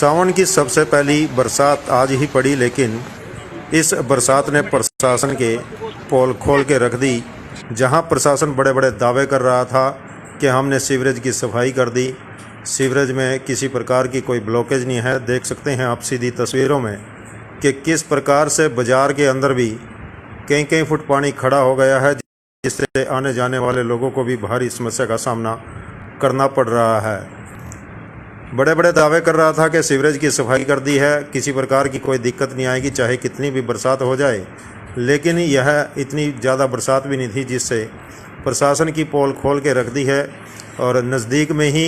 सावन की सबसे पहली बरसात आज ही पड़ी, लेकिन इस बरसात ने प्रशासन के पोल खोल के रख दी। जहां प्रशासन बड़े बड़े दावे कर रहा था कि हमने सीवरेज की सफाई कर दी, सीवरेज में किसी प्रकार की कोई ब्लॉकेज नहीं है। देख सकते हैं आप सीधी तस्वीरों में कि किस प्रकार से बाज़ार के अंदर भी कई कई फुट पानी खड़ा हो गया है, जिससे आने जाने वाले लोगों को भी भारी समस्या का सामना करना पड़ रहा है। बड़े बड़े दावे कर रहा था कि सीवरेज की सफाई कर दी है, किसी प्रकार की कोई दिक्कत नहीं आएगी चाहे कितनी भी बरसात हो जाए। लेकिन यह इतनी ज़्यादा बरसात भी नहीं थी जिससे प्रशासन की पोल खोल के रख दी है। और नज़दीक में ही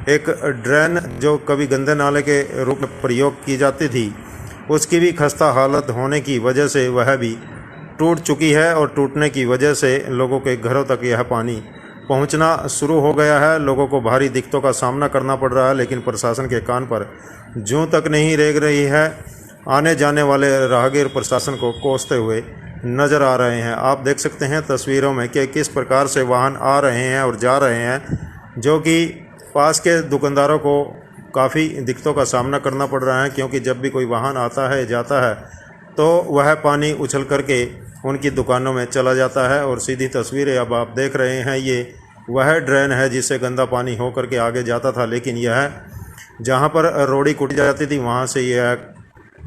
एक ड्रेन जो कभी गंदे नाले के रूप में प्रयोग की जाती थी, उसकी भी खस्ता हालत होने की वजह से वह भी टूट चुकी है। और टूटने की वजह से लोगों के घरों तक यह पानी पहुंचना शुरू हो गया है। लोगों को भारी दिक्कतों का सामना करना पड़ रहा है, लेकिन प्रशासन के कान पर जूं तक नहीं रेंग रही है। आने जाने वाले राहगीर प्रशासन को कोसते हुए नज़र आ रहे हैं। आप देख सकते हैं तस्वीरों में कि किस प्रकार से वाहन आ रहे हैं और जा रहे हैं, जो कि पास के दुकानदारों को काफ़ी दिक्कतों का सामना करना पड़ रहा है, क्योंकि जब भी कोई वाहन आता है जाता है तो वह पानी उछल करके उनकी दुकानों में चला जाता है। और सीधी तस्वीरें अब आप देख रहे हैं, ये वह ड्रेन है जिससे गंदा पानी हो करके आगे जाता था, लेकिन यह जहां पर रोड़ी कुट जाती थी वहां से यह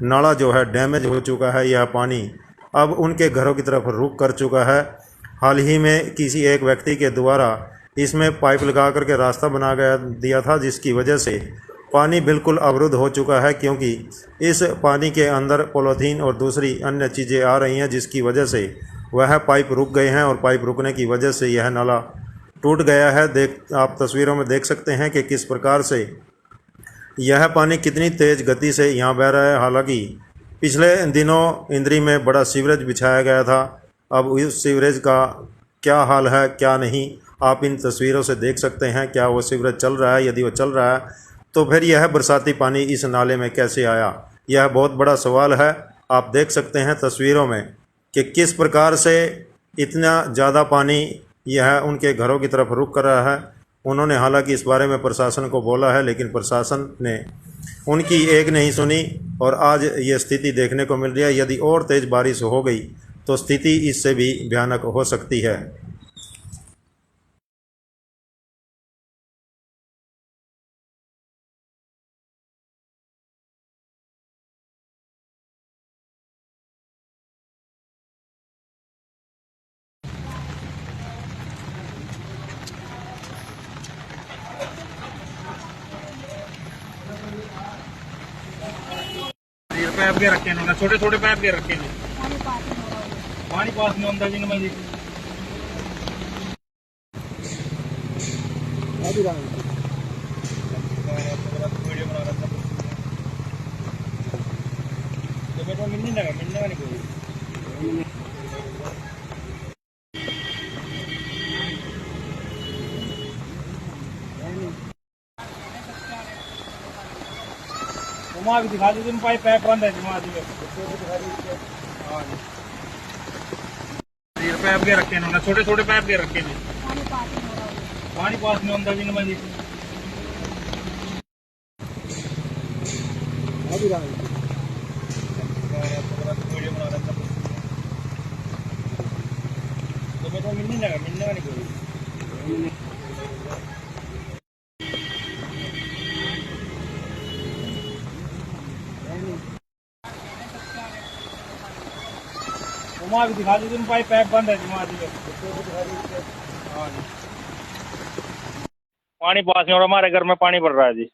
नाला जो है डैमेज हो चुका है। यह पानी अब उनके घरों की तरफ रुख कर चुका है। हाल ही में किसी एक व्यक्ति के द्वारा इसमें पाइप लगा करके रास्ता बना दिया था, जिसकी वजह से पानी बिल्कुल अवरुद्ध हो चुका है, क्योंकि इस पानी के अंदर पॉलीथीन और दूसरी अन्य चीज़ें आ रही हैं, जिसकी वजह से वह पाइप रुक गए हैं। और पाइप रुकने की वजह से यह नाला टूट गया है। आप तस्वीरों में देख सकते हैं कि किस प्रकार से यह पानी कितनी तेज़ गति से यहाँ बह रहा है। हालांकि पिछले दिनों इंद्री में बड़ा सीवरेज बिछाया गया था, अब उस सीवरेज का क्या हाल है क्या नहीं, आप इन तस्वीरों से देख सकते हैं। क्या वो सीवरेज चल रहा है? यदि वो चल रहा है तो फिर यह बरसाती पानी इस नाले में कैसे आया, यह बहुत बड़ा सवाल है। आप देख सकते हैं तस्वीरों में कि किस प्रकार से इतना ज़्यादा पानी यह उनके घरों की तरफ रुख कर रहा है। उन्होंने हालांकि इस बारे में प्रशासन को बोला है, लेकिन प्रशासन ने उनकी एक नहीं सुनी और आज ये स्थिति देखने को मिल रही है। यदि और तेज़ बारिश हो गई तो स्थिति इससे भी भयानक हो सकती है। पैप के रखे ने छोटे छोटे पैप के रखे ने पानी पास नहीं होता जिनमें जी वीडियो बना रहा था तो बेटा मिलने का नहीं कोई वहाँ भी दिखा दीजिए पैप बंद है वहाँ पैप के रखे ने छोटे छोटे पैप के रखे ने पानी पास नहीं होता जिनमें जी वीडियो बना रहा था तो बेटा मिलने का नहीं कोई वहाँ भी दिखा दीजिए पैप बंद है वहाँ पानी पास नहीं हो रहा, हमारे घर में पानी भर रहा है जी।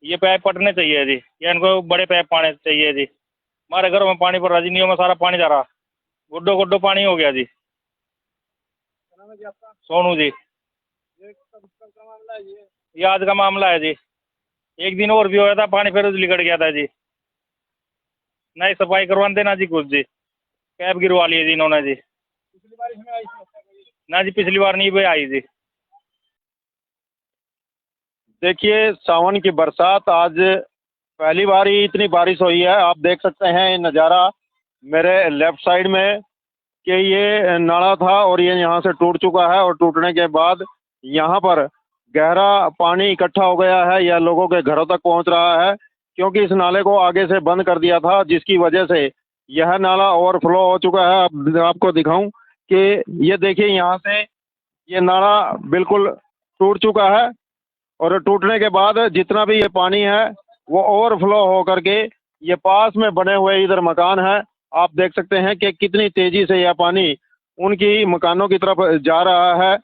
ये पैप पटने चाहिए जी, ये इनको बड़े पैप पाने चाहिए जी। हमारे घरों में पानी भर रहा है जी, नींव में सारा पानी जा रहा, गुड्डो गुड्डो पानी हो गया जी। सोनू जी, ये आज का मामला है जी। एक दिन और भी होया था, पानी फिर लिकड़ गया था जी। नहीं सफाई करवा देना जी कुछ जी, कैब गिरवा लिए जी इन्होंने जी। पिछली बार इसमें आई ना जी, पिछली बार नहीं भी आई जी। देखिए सावन की बरसात आज पहली बार ही इतनी बारिश हुई है। आप देख सकते हैं ये नज़ारा मेरे लेफ्ट साइड में कि ये नाला था और ये यहाँ से टूट चुका है और टूटने के बाद यहाँ पर गहरा पानी इकट्ठा हो गया है, यह लोगों के घरों तक पहुंच रहा है, क्योंकि इस नाले को आगे से बंद कर दिया था, जिसकी वजह से यह नाला ओवरफ्लो हो चुका है। अब आपको दिखाऊं कि ये देखिए, यहाँ से ये नाला बिल्कुल टूट चुका है और टूटने के बाद जितना भी ये पानी है वो ओवरफ्लो हो करके ये पास में बने हुए इधर मकान है, आप देख सकते हैं कि कितनी तेजी से यह पानी उनकी मकानों की तरफ जा रहा है।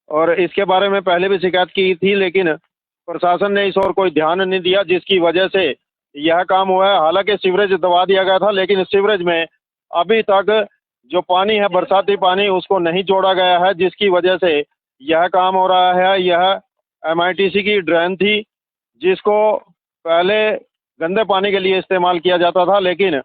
और इसके बारे में पहले भी शिकायत की थी, लेकिन प्रशासन ने इस ओर कोई ध्यान नहीं दिया, जिसकी वजह से यह काम हुआ है। हालांकि सीवरेज दबा दिया गया था, लेकिन सीवरेज में अभी तक जो पानी है, बरसाती पानी, उसको नहीं जोड़ा गया है, जिसकी वजह से यह काम हो रहा है। यह MITC की ड्रेन थी, जिसको पहले गंदे पानी के लिए इस्तेमाल किया जाता था, लेकिन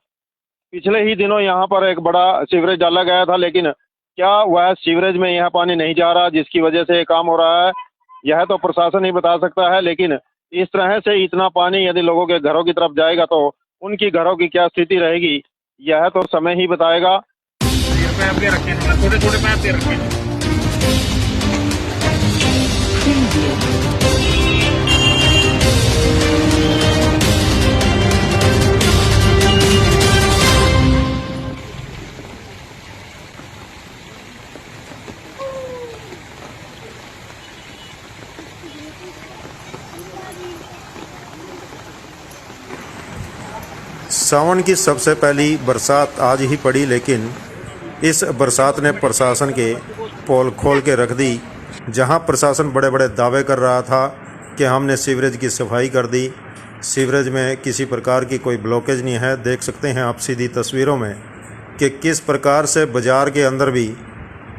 पिछले ही दिनों यहाँ पर एक बड़ा सीवरेज डाला गया था, लेकिन क्या वह सीवरेज में यह पानी नहीं जा रहा, जिसकी वजह से ये काम हो रहा है, यह तो प्रशासन ही बता सकता है। लेकिन इस तरह से इतना पानी यदि लोगों के घरों की तरफ जाएगा तो उनकी घरों की क्या स्थिति रहेगी, यह तो समय ही बताएगा। पैप दे रखे हैं, छोटे छोटे पैप दे रखे हैं। सावन की सबसे पहली बरसात आज ही पड़ी, लेकिन इस बरसात ने प्रशासन के पोल खोल के रख दी। जहां प्रशासन बड़े बड़े दावे कर रहा था कि हमने सीवरेज की सफाई कर दी, सीवरेज में किसी प्रकार की कोई ब्लॉकेज नहीं है। देख सकते हैं आप सीधी तस्वीरों में कि किस प्रकार से बाज़ार के अंदर भी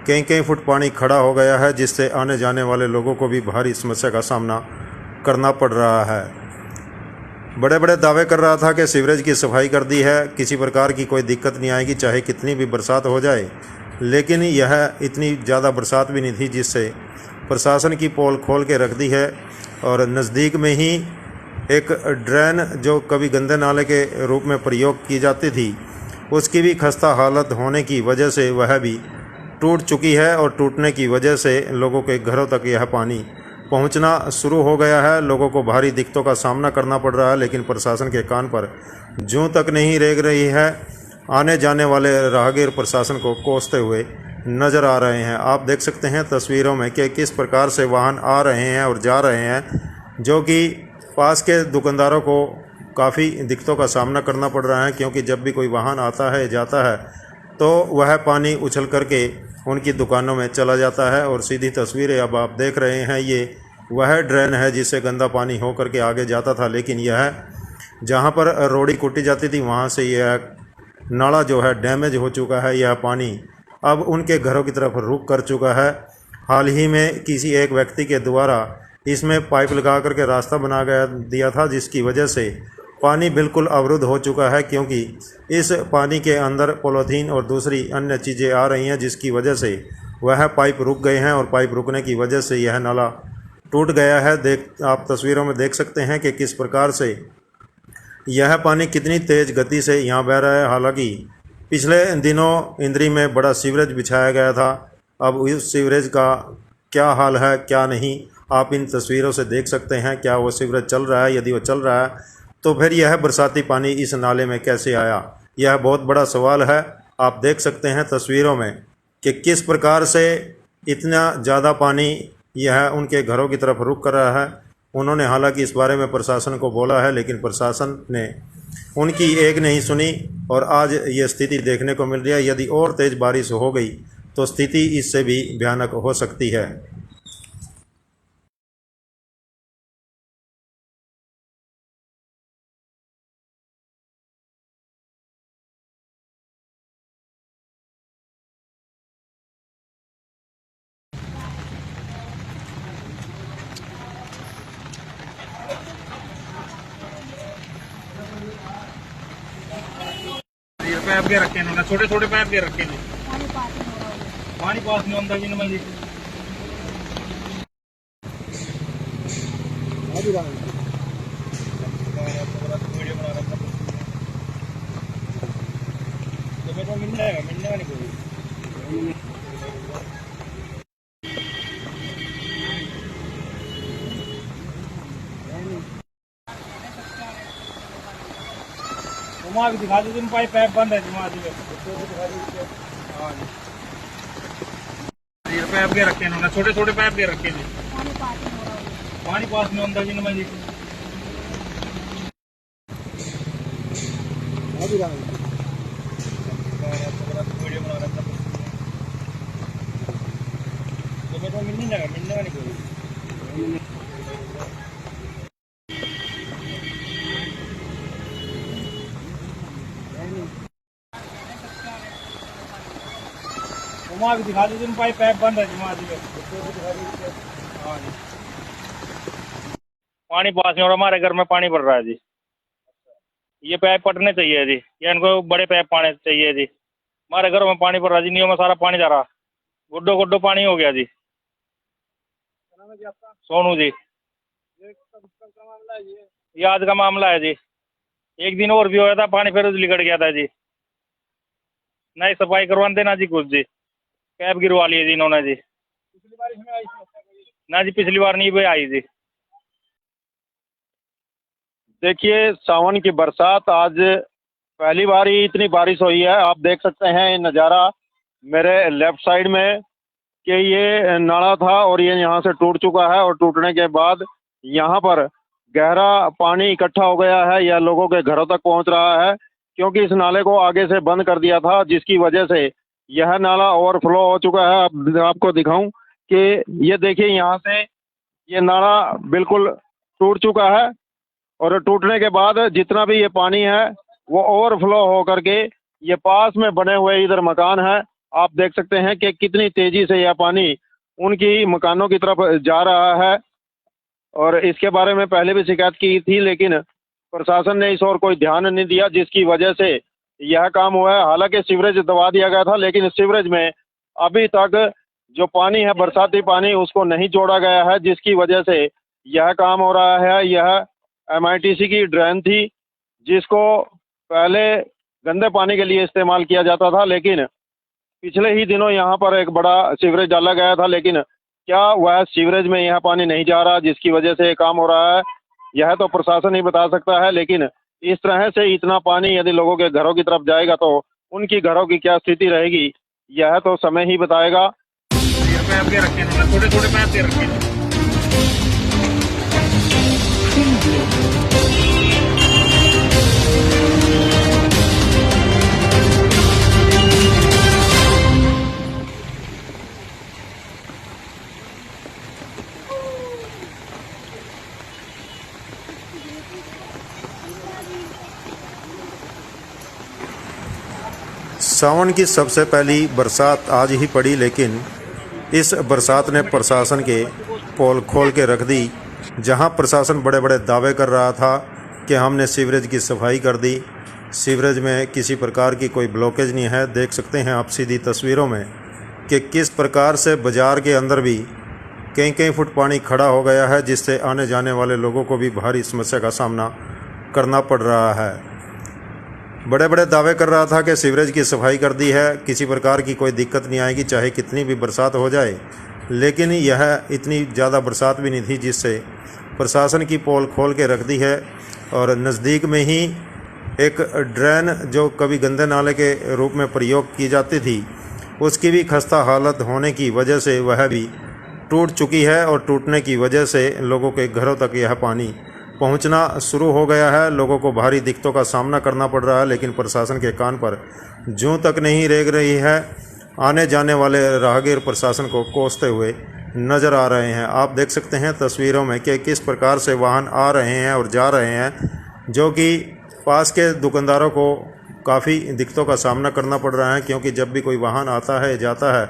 कई कई फुट पानी खड़ा हो गया है, जिससे आने जाने वाले लोगों को भी भारी समस्या का सामना करना पड़ रहा है। बड़े बड़े दावे कर रहा था कि सीवरेज की सफाई कर दी है, किसी प्रकार की कोई दिक्कत नहीं आएगी, चाहे कितनी भी बरसात हो जाए। लेकिन यह इतनी ज़्यादा बरसात भी नहीं थी, जिससे प्रशासन की पोल खोल के रख दी है। और नज़दीक में ही एक ड्रेन जो कभी गंदे नाले के रूप में प्रयोग की जाती थी, उसकी भी खस्ता हालत होने की वजह से वह भी टूट चुकी है, और टूटने की वजह से लोगों के घरों तक यह पानी पहुंचना शुरू हो गया है। लोगों को भारी दिक्कतों का सामना करना पड़ रहा है, लेकिन प्रशासन के कान पर जूं तक नहीं रेंग रही है। आने जाने वाले राहगीर प्रशासन को कोसते हुए नज़र आ रहे हैं। आप देख सकते हैं तस्वीरों में कि किस प्रकार से वाहन आ रहे हैं और जा रहे हैं, जो कि पास के दुकानदारों को काफ़ी दिक्कतों का सामना करना पड़ रहा है, क्योंकि जब भी कोई वाहन आता है जाता है तो वह पानी उछल करके उनकी दुकानों में चला जाता है। और सीधी तस्वीरें अब आप देख रहे हैं, ये वह ड्रेन है जिससे गंदा पानी हो करके आगे जाता था, लेकिन यह जहां पर रोड़ी कुटी जाती थी वहां से यह नाला जो है डैमेज हो चुका है। यह पानी अब उनके घरों की तरफ रुख कर चुका है। हाल ही में किसी एक व्यक्ति के द्वारा इसमें पाइप लगा करके रास्ता बना दिया था, जिसकी वजह से पानी बिल्कुल अवरुद्ध हो चुका है, क्योंकि इस पानी के अंदर पॉलीथीन और दूसरी अन्य चीज़ें आ रही हैं, जिसकी वजह से वह पाइप रुक गए हैं, और पाइप रुकने की वजह से यह नाला टूट गया है। आप तस्वीरों में देख सकते हैं कि किस प्रकार से यह पानी कितनी तेज़ गति से यहाँ बह रहा है। हालांकि पिछले दिनों इंद्री में बड़ा सीवरेज बिछाया गया था, अब उस सीवरेज का क्या हाल है क्या नहीं, आप इन तस्वीरों से देख सकते हैं। क्या वो सीवरेज चल रहा है? यदि वो चल रहा है तो फिर यह बरसाती पानी इस नाले में कैसे आया, यह बहुत बड़ा सवाल है। आप देख सकते हैं तस्वीरों में कि किस प्रकार से इतना ज़्यादा पानी यह उनके घरों की तरफ रुख कर रहा है। उन्होंने हालांकि इस बारे में प्रशासन को बोला है, लेकिन प्रशासन ने उनकी एक नहीं सुनी, और आज ये स्थिति देखने को मिल रही है। यदि और तेज़ बारिश हो गई तो स्थिति इससे भी भयानक हो सकती है। पैप दे रखे हैं, छोटे छोटे पैप दे रखे हैं। पानी पास नहीं होता जी नमल जी। मिलने का नहीं कोई। वहाँ भी दिखा दीजिए, पाइप पैप बंद है जी वहाँ जी। हाँ जी, ये पैप के रखे इन्होंने, छोटे छोटे पैप के रखे जी। पानी पास में अंदर जी नुमा जी। वीडियो बना रहा था तो मैं तो मिलने का नहीं कोई। वहाँ भी दिखा दीजिए, पाइप पैप बंद है जी वहाँ जी। हाँ जी, पानी पास में और हमारे घर में पानी पड़ रहा है जी। ये पैप पटने चाहिए जी, या इनको बड़े पैप पाने चाहिए जी। हमारे घरों में पानी पड़ रहा है जी, नींव में सारा पानी जा रहा, गुड्डो गुड्डो पानी हो गया जी। सोनू जी, ये आज का मामला है जी। एक दिन और भी होया था, पानी फिर लिकड़ गया था जी। नई सफाई करवा देना जी कुछ जी, कैब गिरवा लिए जी इन्होंने जी। पिछली बार इसमें आई ना जी, पिछली बार नहीं भी आई जी। देखिए, सावन की बरसात आज पहली बार ही इतनी बारिश हुई है। आप देख सकते हैं ये नज़ारा मेरे लेफ्ट साइड में कि ये नाला था और ये यहाँ से टूट चुका है, और टूटने के बाद यहाँ पर गहरा पानी इकट्ठा हो गया है या लोगों के घरों तक पहुँच रहा है, क्योंकि इस नाले को आगे से बंद कर दिया था, जिसकी वजह से यह नाला ओवरफ्लो हो चुका है। आपको दिखाऊं कि ये देखिए, यहाँ से ये नाला बिल्कुल टूट चुका है, और टूटने के बाद जितना भी ये पानी है वो ओवरफ्लो हो करके ये पास में बने हुए इधर मकान है। आप देख सकते हैं कि कितनी तेजी से यह पानी उनकी मकानों की तरफ जा रहा है, और इसके बारे में पहले भी शिकायत की थी, लेकिन प्रशासन ने इस ओर कोई ध्यान नहीं दिया, जिसकी वजह से यह काम हुआ है। हालांकि सीवरेज दबा दिया गया था, लेकिन सीवरेज में अभी तक जो पानी है, बरसाती पानी, उसको नहीं जोड़ा गया है, जिसकी वजह से यह काम हो रहा है। यह MITC की ड्रेन थी, जिसको पहले गंदे पानी के लिए इस्तेमाल किया जाता था, लेकिन पिछले ही दिनों यहाँ पर एक बड़ा सीवरेज डाला गया था, लेकिन क्या वह सीवरेज में यह पानी नहीं जा रहा, जिसकी वजह से ये काम हो रहा है, यह तो प्रशासन ही बता सकता है। लेकिन इस तरह से इतना पानी यदि लोगों के घरों की तरफ जाएगा तो उनकी घरों की क्या स्थिति रहेगी, यह तो समय ही बताएगा। छोटे छोटे पैप के रखे। सावन की सबसे पहली बरसात आज ही पड़ी, लेकिन इस बरसात ने प्रशासन के पोल खोल के रख दी। जहां प्रशासन बड़े बड़े दावे कर रहा था कि हमने सीवरेज की सफाई कर दी, सीवरेज में किसी प्रकार की कोई ब्लॉकेज नहीं है। देख सकते हैं आप सीधी तस्वीरों में कि किस प्रकार से बाज़ार के अंदर भी कई कई फुट पानी खड़ा हो गया है, जिससे आने जाने वाले लोगों को भी भारी समस्या का सामना करना पड़ रहा है। बड़े बड़े दावे कर रहा था कि सीवरेज की सफाई कर दी है, किसी प्रकार की कोई दिक्कत नहीं आएगी, चाहे कितनी भी बरसात हो जाए। लेकिन यह इतनी ज़्यादा बरसात भी नहीं थी, जिससे प्रशासन की पोल खोल के रख दी है। और नज़दीक में ही एक ड्रेन जो कभी गंदे नाले के रूप में प्रयोग की जाती थी, उसकी भी खस्ता हालत होने की वजह से वह भी टूट चुकी है, और टूटने की वजह से लोगों के घरों तक यह पानी पहुंचना शुरू हो गया है। लोगों को भारी दिक्कतों का सामना करना पड़ रहा है, लेकिन प्रशासन के कान पर जूं तक नहीं रेंग रही है। आने जाने वाले राहगीर प्रशासन को कोसते हुए नज़र आ रहे हैं। आप देख सकते हैं तस्वीरों में कि किस प्रकार से वाहन आ रहे हैं और जा रहे हैं, जो कि पास के दुकानदारों को काफ़ी दिक्कतों का सामना करना पड़ रहा है, क्योंकि जब भी कोई वाहन आता है जाता है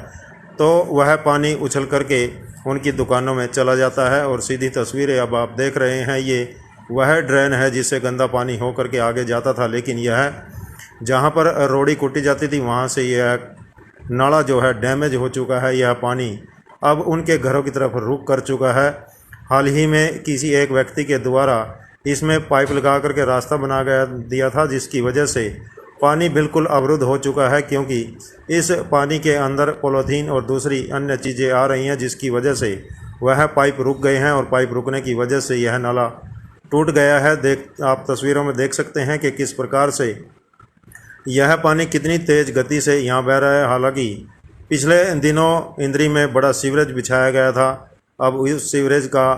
तो वह पानी उछल करके उनकी दुकानों में चला जाता है। और सीधी तस्वीरें अब आप देख रहे हैं, ये वह ड्रेन है जिससे गंदा पानी हो करके आगे जाता था, लेकिन यह जहां पर रोड़ी कुटी जाती थी वहां से यह नाला जो है डैमेज हो चुका है। यह पानी अब उनके घरों की तरफ रुख कर चुका है। हाल ही में किसी एक व्यक्ति के द्वारा इसमें पाइप लगा करके रास्ता बना दिया था, जिसकी वजह से पानी बिल्कुल अवरुद्ध हो चुका है, क्योंकि इस पानी के अंदर पॉलीथीन और दूसरी अन्य चीज़ें आ रही हैं, जिसकी वजह से वह पाइप रुक गए हैं, और पाइप रुकने की वजह से यह नाला टूट गया है। आप तस्वीरों में देख सकते हैं कि किस प्रकार से यह पानी कितनी तेज़ गति से यहाँ बह रहा है। हालांकि पिछले दिनों इंद्री में बड़ा सीवरेज बिछाया गया था। अब उस सीवरेज का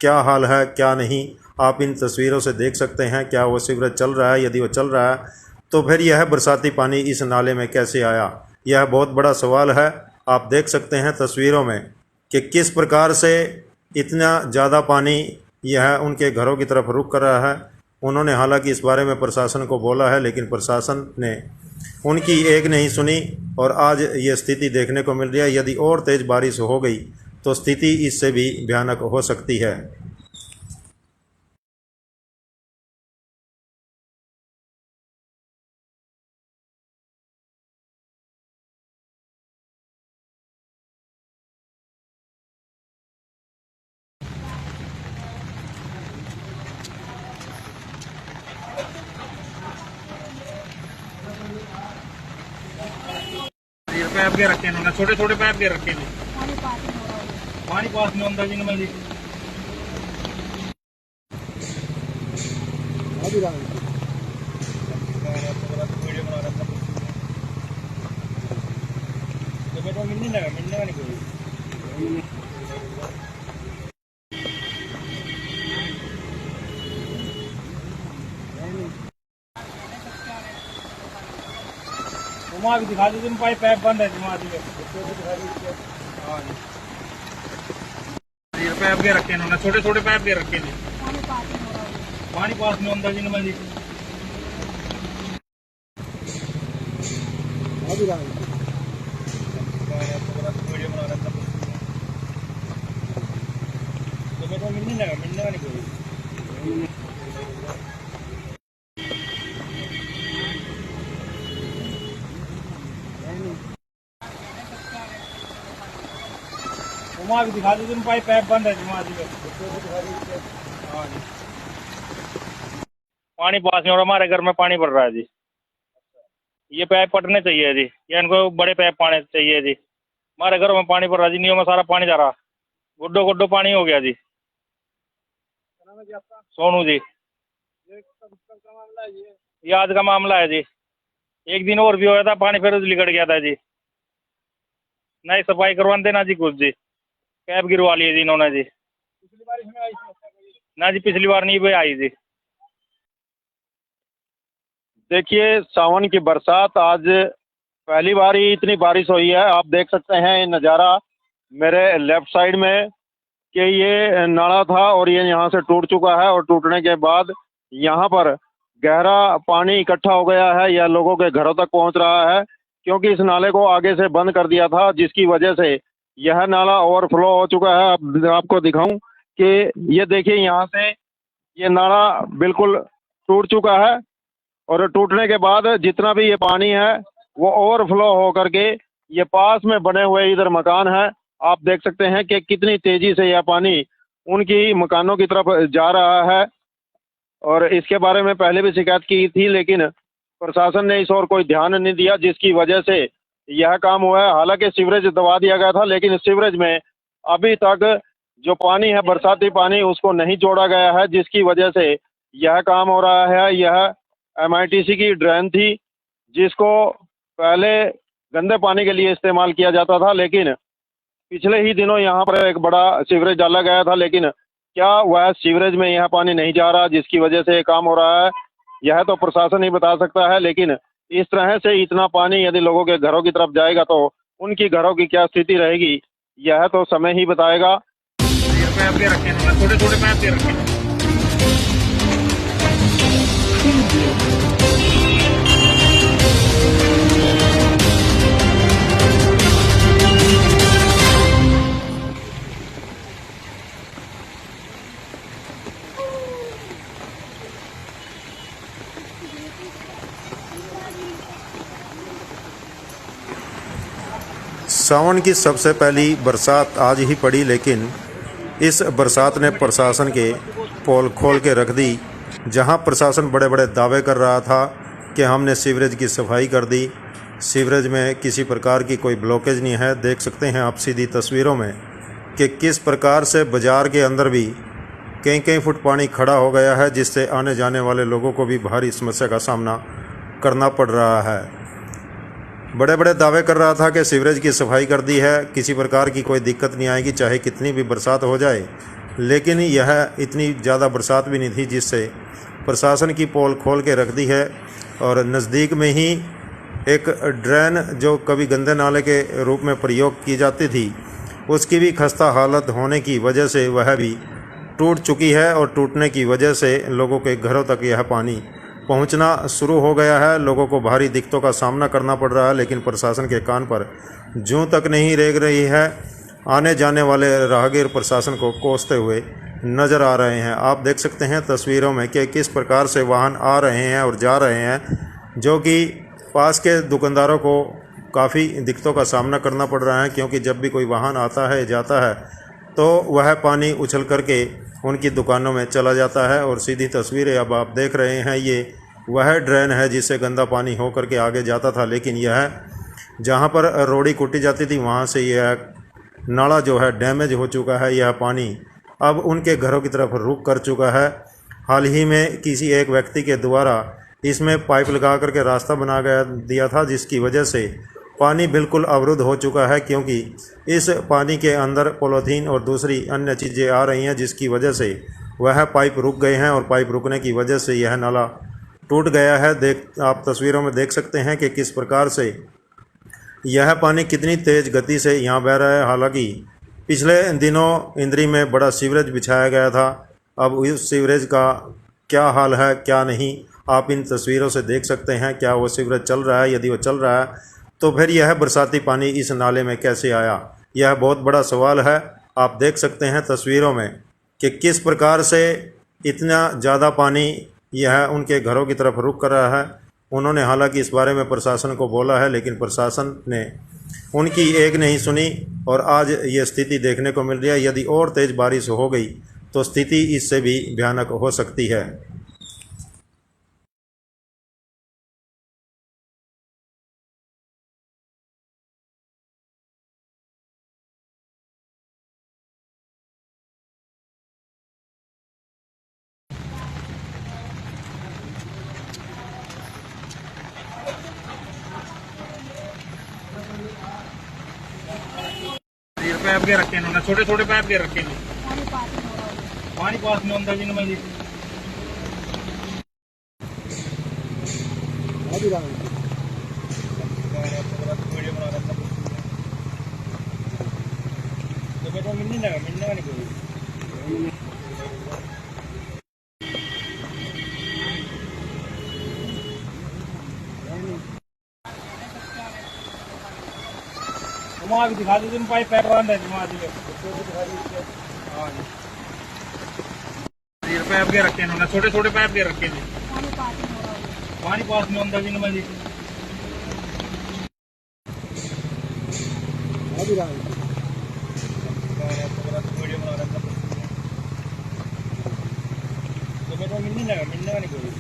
क्या हाल है क्या नहीं, आप इन तस्वीरों से देख सकते हैं। क्या वो सीवरेज चल रहा है? यदि वो चल रहा है तो फिर यह बरसाती पानी इस नाले में कैसे आया, यह बहुत बड़ा सवाल है। आप देख सकते हैं तस्वीरों में कि किस प्रकार से इतना ज़्यादा पानी यह उनके घरों की तरफ रुख कर रहा है। उन्होंने हालांकि इस बारे में प्रशासन को बोला है, लेकिन प्रशासन ने उनकी एक नहीं सुनी और आज ये स्थिति देखने को मिल रही है। यदि और तेज़ बारिश हो गई तो स्थिति इससे भी भयानक हो सकती है। पैप के रखे हैं, छोटे छोटे पैप के रखे हैं। पानी पास में अंदर जी नमल जी मिलने का नहीं कोई। घुमा के दिखा दीजिए, पाइप पैप बंद है। घुमा दीजिए, पैप के रखे हैं, छोटे छोटे पैप के रखे हैं। पानी पास में अंदर जी नमल जी मिलने का नहीं कोई। घुमा के दिखा दीजिए, पाइप पैप बंद है। घुमा दीजिए, पानी पास में और हमारे घर में पानी भर रहा है जी। ये पैप पटने चाहिए जी, या इनको बड़े पैप पाने चाहिए जी। हमारे घरों में पानी भर रहा है जी, नींव में सारा पानी जा रहा, गुड्डो गुड्डो पानी हो गया जी। सोनू जी, ये आज का मामला है जी। एक दिन और भी होया था, पानी फिर लिकड़ गया था जी। नई सफाई करवा देना जी कुछ जी, कैब गिरवा लिए जी इन्होंने जी। पिछली बार इसमें आई ना जी, पिछली बार नहीं भी आई जी। देखिए, सावन की बरसात आज पहली बार ही इतनी बारिश हुई है। आप देख सकते हैं ये नज़ारा मेरे लेफ्ट साइड में कि ये नाला था और ये यहाँ से टूट चुका है, और टूटने के बाद यहाँ पर गहरा पानी इकट्ठा हो गया है या लोगों के घरों तक पहुँच रहा है, क्योंकि इस नाले को आगे से बंद कर दिया था, जिसकी वजह से यह नाला ओवरफ्लो हो चुका है। अब आपको दिखाऊं कि ये देखिए, यहाँ से ये नाला बिल्कुल टूट चुका है, और टूटने के बाद जितना भी ये पानी है वो ओवरफ्लो हो करके ये पास में बने हुए इधर मकान है। आप देख सकते हैं कि कितनी तेजी से यह पानी उनकी मकानों की तरफ जा रहा है, और इसके बारे में पहले भी शिकायत की थी, लेकिन प्रशासन ने इस ओर कोई ध्यान नहीं दिया, जिसकी वजह से यह काम हुआ है। हालांकि सीवरेज दबा दिया गया था, लेकिन सीवरेज में अभी तक जो पानी है, बरसाती पानी, उसको नहीं जोड़ा गया है, जिसकी वजह से यह काम हो रहा है। यह MITC की ड्रेन थी, जिसको पहले गंदे पानी के लिए इस्तेमाल किया जाता था, लेकिन पिछले ही दिनों यहाँ पर एक बड़ा सीवरेज डाला गया था, लेकिन क्या वह सीवरेज में यह पानी नहीं जा रहा, जिसकी वजह से ये काम हो रहा है, यह तो प्रशासन ही बता सकता है। लेकिन इस तरह से इतना पानी यदि लोगों के घरों की तरफ जाएगा तो उनकी घरों की क्या स्थिति रहेगी, यह तो समय ही बताएगा। छोटे छोटे पैप के रखे। सावन की सबसे पहली बरसात आज ही पड़ी, लेकिन इस बरसात ने प्रशासन के पोल खोल के रख दी। जहां प्रशासन बड़े बड़े दावे कर रहा था कि हमने सीवरेज की सफाई कर दी, सीवरेज में किसी प्रकार की कोई ब्लॉकेज नहीं है। देख सकते हैं आप सीधी तस्वीरों में कि किस प्रकार से बाज़ार के अंदर भी कई कई फुट पानी खड़ा हो गया है, जिससे आने जाने वाले लोगों को भी भारी समस्या का सामना करना पड़ रहा है। बड़े बड़े दावे कर रहा था कि सीवरेज की सफाई कर दी है, किसी प्रकार की कोई दिक्कत नहीं आएगी चाहे कितनी भी बरसात हो जाए, लेकिन यह इतनी ज़्यादा बरसात भी नहीं थी जिससे प्रशासन की पोल खोल के रख दी है। और नज़दीक में ही एक ड्रेन जो कभी गंदे नाले के रूप में प्रयोग की जाती थी, उसकी भी खस्ता हालत होने की वजह से वह भी टूट चुकी है और टूटने की वजह से लोगों के घरों तक यह पानी पहुंचना शुरू हो गया है। लोगों को भारी दिक्कतों का सामना करना पड़ रहा है, लेकिन प्रशासन के कान पर जूं तक नहीं रेंग रही है। आने जाने वाले राहगीर प्रशासन को कोसते हुए नज़र आ रहे हैं। आप देख सकते हैं तस्वीरों में कि किस प्रकार से वाहन आ रहे हैं और जा रहे हैं, जो कि पास के दुकानदारों को काफ़ी दिक्कतों का सामना करना पड़ रहा है, क्योंकि जब भी कोई वाहन आता है जाता है तो वह पानी उछल करके उनकी दुकानों में चला जाता है। और सीधी तस्वीरें अब आप देख रहे हैं, ये वह ड्रेन है जिससे गंदा पानी हो करके आगे जाता था, लेकिन यह जहाँ पर रोड़ी कुटी जाती थी वहाँ से यह नाला जो है डैमेज हो चुका है। यह पानी अब उनके घरों की तरफ रुख कर चुका है। हाल ही में किसी एक व्यक्ति के द्वारा इसमें पाइप लगा करके रास्ता बना दिया था, जिसकी वजह से पानी बिल्कुल अवरुद्ध हो चुका है, क्योंकि इस पानी के अंदर पॉलीथीन और दूसरी अन्य चीज़ें आ रही हैं, जिसकी वजह से वह पाइप रुक गए हैं और पाइप रुकने की वजह से यह नाला टूट गया है। आप तस्वीरों में देख सकते हैं कि किस प्रकार से यह पानी कितनी तेज़ गति से यहाँ बह रहा है। हालांकि पिछले दिनों इंद्री में बड़ा सीवरेज बिछाया गया था, अब उस सीवरेज का क्या हाल है क्या नहीं आप इन तस्वीरों से देख सकते हैं। क्या वो सीवरेज चल रहा है? यदि वो चल रहा है तो फिर यह बरसाती पानी इस नाले में कैसे आया, यह बहुत बड़ा सवाल है। आप देख सकते हैं तस्वीरों में कि किस प्रकार से इतना ज़्यादा पानी यह उनके घरों की तरफ रुख कर रहा है। उन्होंने हालांकि इस बारे में प्रशासन को बोला है, लेकिन प्रशासन ने उनकी एक नहीं सुनी और आज ये स्थिति देखने को मिल रही है। यदि और तेज़ बारिश हो गई तो स्थिति इससे भी भयानक हो सकती है। पैप के रखे इन्होंने, छोटे छोटे पैप के रखे हैं। पानी पास में अंदर जिनमें जी मिलने का नहीं कोई। वहाँ भी दिखा दीजिए पाइप पैप बंद है वहाँ दिखे। हाँ जी पैप के रखे इन्होंने, छोटे छोटे पैप के रखे हैं। पानी पास में अंदर जिनमें जी मिलने का नहीं कोई।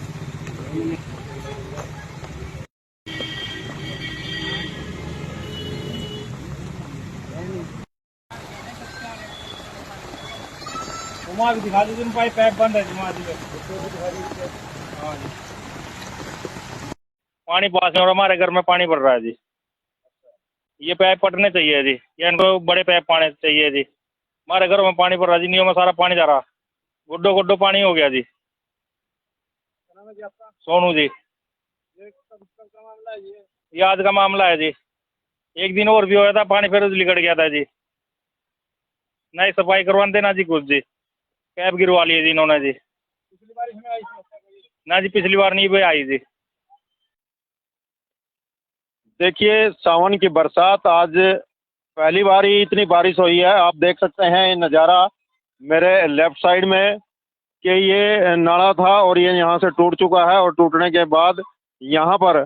वहाँ भी दिखा दीजिए पाइप पैप बंद है वहाँ दिखे। हाँ जी पानी पास में और हमारे घर में पानी पड़ रहा है जी। ये पैप पटने चाहिए जी, या इनको बड़े पैप पाने चाहिए जी। हमारे घरों में पानी पड़ रहा है जी, नींव में सारा पानी जा रहा, गुड्डो गुड्डो पानी हो गया जी। सोनू जी, ये आज का मामला है जी। एक दिन और भी होया था, पानी फिर लिकड़ गया था जी। नई सफाई करवा देना जी कुछ जी, कैब गिरवा लिए जी इन्होंने जी। पिछली बार इसमें आई ना जी, पिछली बार नहीं भी आई जी। देखिए सावन की बरसात आज पहली बार ही इतनी बारिश हुई है। आप देख सकते हैं ये नज़ारा मेरे लेफ्ट साइड में कि ये नाला था और ये यहाँ से टूट चुका है, और टूटने के बाद यहाँ पर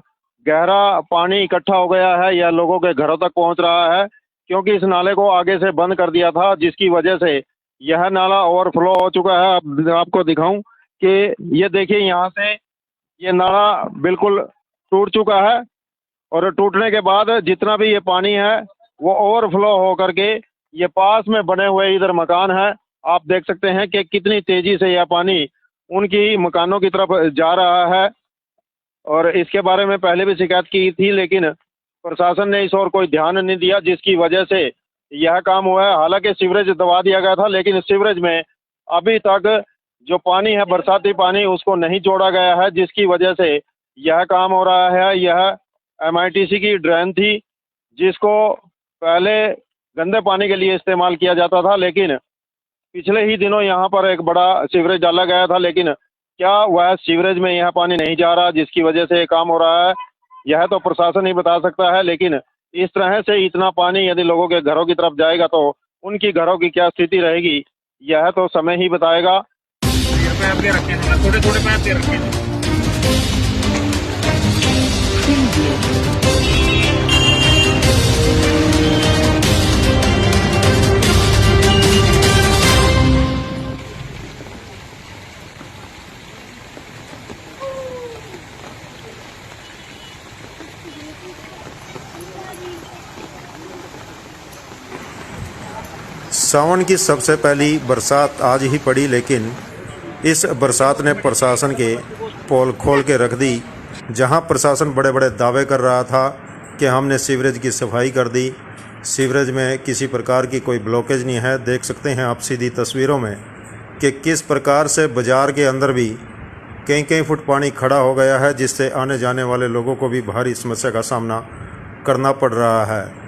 गहरा पानी इकट्ठा हो गया है या लोगों के घरों तक पहुँच रहा है, क्योंकि इस नाले को आगे से बंद कर दिया था, जिसकी वजह से यह नाला ओवरफ्लो हो चुका है। अब आपको दिखाऊं कि ये देखिए यहाँ से ये नाला बिल्कुल टूट चुका है, और टूटने के बाद जितना भी ये पानी है वो ओवरफ्लो हो करके ये पास में बने हुए इधर मकान है। आप देख सकते हैं कि कितनी तेजी से यह पानी उनकी मकानों की तरफ जा रहा है, और इसके बारे में पहले भी शिकायत की थी, लेकिन प्रशासन ने इस ओर कोई ध्यान नहीं दिया, जिसकी वजह से यह काम हुआ है। हालांकि सीवरेज दबा दिया गया था, लेकिन सीवरेज में अभी तक जो पानी है, बरसाती पानी, उसको नहीं जोड़ा गया है, जिसकी वजह से यह काम हो रहा है। यह MITC की ड्रेन थी, जिसको पहले गंदे पानी के लिए इस्तेमाल किया जाता था, लेकिन पिछले ही दिनों यहाँ पर एक बड़ा सीवरेज डाला गया था, लेकिन क्या वह सीवरेज में यह पानी नहीं जा रहा, जिसकी वजह से ये काम हो रहा है, यह तो प्रशासन ही बता सकता है। लेकिन इस तरह से इतना पानी यदि लोगों के घरों की तरफ जाएगा तो उनकी घरों की क्या स्थिति रहेगी, यह तो समय ही बताएगा। पैप दे रखे हैं, छोटे छोटे पैप दे रखे हैं। सावन की सबसे पहली बरसात आज ही पड़ी, लेकिन इस बरसात ने प्रशासन के पोल खोल के रख दी। जहां प्रशासन बड़े बड़े दावे कर रहा था कि हमने सीवरेज की सफाई कर दी, सीवरेज में किसी प्रकार की कोई ब्लॉकेज नहीं है। देख सकते हैं आप सीधी तस्वीरों में कि किस प्रकार से बाज़ार के अंदर भी कई कई फुट पानी खड़ा हो गया है, जिससे आने जाने वाले लोगों को भी भारी समस्या का सामना करना पड़ रहा है।